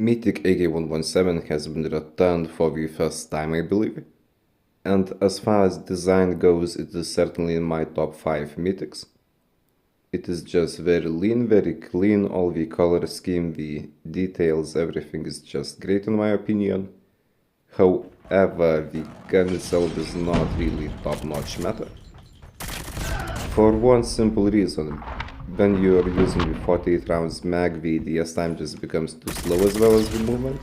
Mythic AK117 has been returned for the first time, I believe. And as far as design goes, it is certainly in my top 5 Mythics. It is just very lean, very clean, all the color scheme, the details, everything is just great in my opinion. However, the gun itself is not really top-notch meta. For one simple reason, when you are using the 48 rounds mag, the DS time just becomes too slow as well as the movement.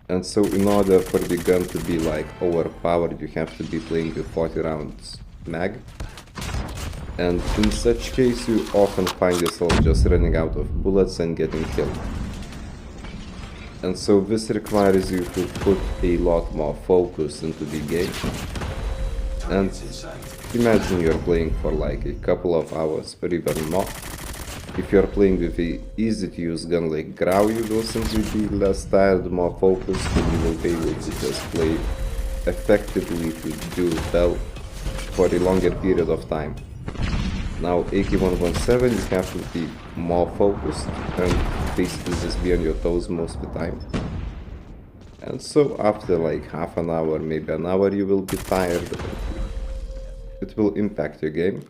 And so in order for the gun to be like overpowered, you have to be playing with 40 rounds mag. And in such case you often find yourself just running out of bullets and getting killed. And so this requires you to put a lot more focus into the game. And imagine you're playing for like a couple of hours or even more. If you're playing with a easy to use gun like Grau, you will simply be less tired, more focused, and you will be able to just play effectively to do well for a longer period of time. Now AK117 you have to be more focused and basically just be on your toes most of the time. And so after like half an hour, maybe an hour, you will be tired. It will impact your game.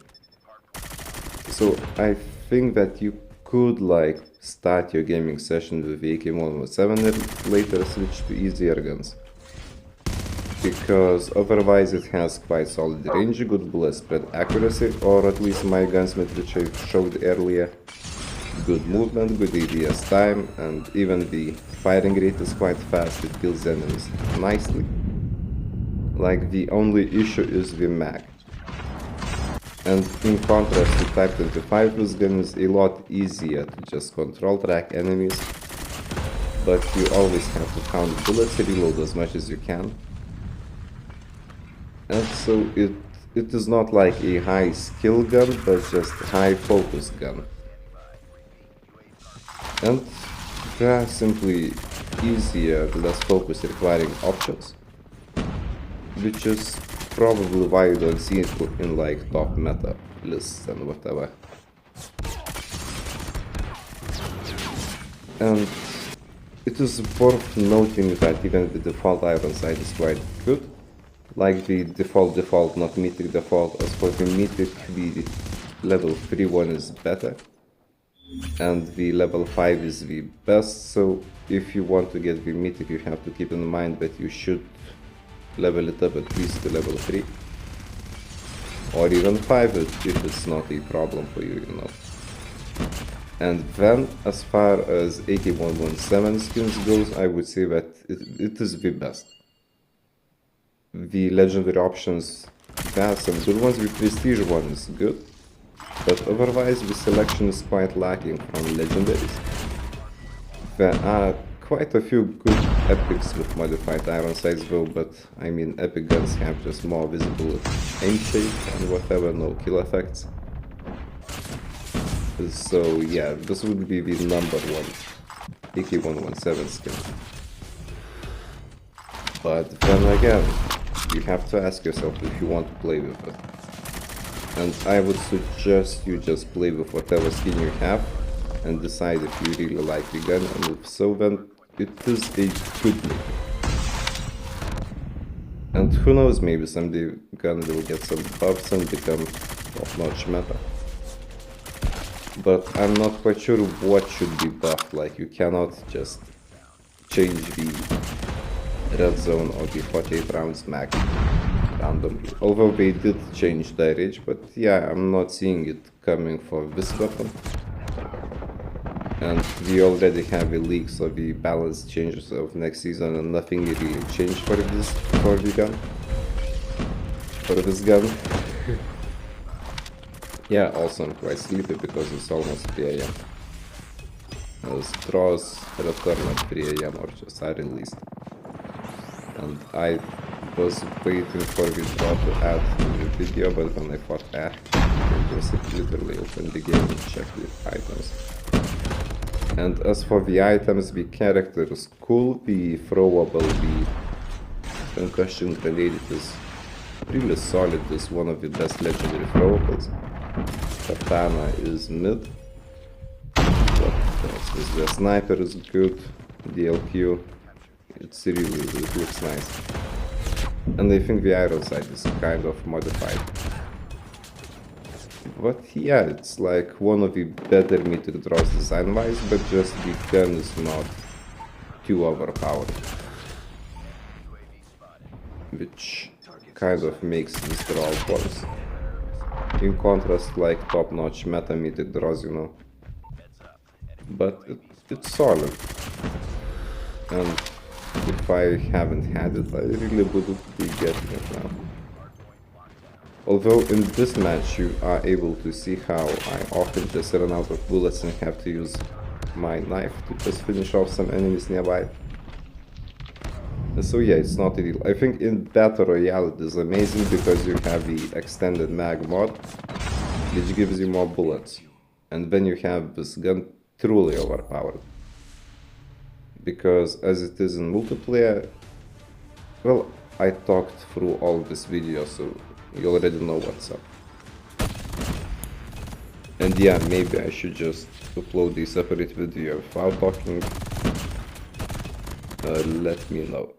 So I think that you could like start your gaming session with AK117 and later switch to easier guns. Because otherwise it has quite solid range, good bullet spread accuracy, or at least my gunsmith which I showed earlier. Good movement, good ADS time, and even the firing rate is quite fast, it kills enemies nicely. Like the only issue is the mag. And in contrast to Type 25, this gun is a lot easier to just control track enemies, but you always have to count bullets, reload as much as you can. And so it is not like a high skill gun, but just high focus gun. And there are simply easier, less focus requiring options, which is probably why you don't see it in like top meta lists and whatever. And it is worth noting that even the default iron sight is quite good. Like the default, not Mythic default. As for the Mythic, the level 3 one is better. And the level 5 is the best, so if you want to get the Mythic, you have to keep in mind that you should level it up at least to level 3. Or even 5 if it's not a problem for you, you know. And then, as far as AK117 skins goes, I would say that it is the best. The legendary options, there are some good ones, the prestige one is good. But otherwise the selection is quite lacking from legendaries. There are quite a few good epics with modified iron sights though, but I mean epic guns have just more visible aim shape and whatever, no kill effects. So yeah, this would be the number 1 AK117 skin. But then again, you have to ask yourself if you want to play with it. And I would suggest you just play with whatever skin you have and decide if you really like the gun, and if so, then it is a good Mythic. And who knows, maybe someday the gun will get some buffs and become top-notch meta. But I'm not quite sure what should be buffed, like you cannot just change the red zone or the 48 rounds mag randomly. Although they did change the range, but yeah, I'm not seeing it coming for this weapon. And we already have a leak, so the balance changes of next season and nothing really changed for this gun. Yeah, also I'm quite sleepy because it's almost 3 AM. As draws return at 3 AM or just are released. And I was waiting for the draw to add to the video, but when I thought I just literally opened the game and checked the items. And as for the items, the character is cool, the throwable, the concussion grenade is really solid, is one of the best legendary throwables. Katana is mid. What else is there? Sniper is good. the LQ, it looks nice. And I think the iron sight is kind of modified. But yeah, it's like one of the better Mythic draws design-wise, but just the gun is not too overpowered. Which kind of makes this draw worse. In contrast, like top-notch meta Mythic draws, you know. But it's solid. And if I haven't had it, I really wouldn't be getting it now. Although in this match you are able to see how I often just run out of bullets and have to use my knife to just finish off some enemies nearby. So yeah, it's not ideal. I think in Battle Royale it is amazing because you have the extended mag mod, which gives you more bullets. And then you have this gun truly overpowered. Because as it is in multiplayer, well, I talked through all this video, so you already know what's up. And yeah, maybe I should just upload a separate video without talking. Let me know.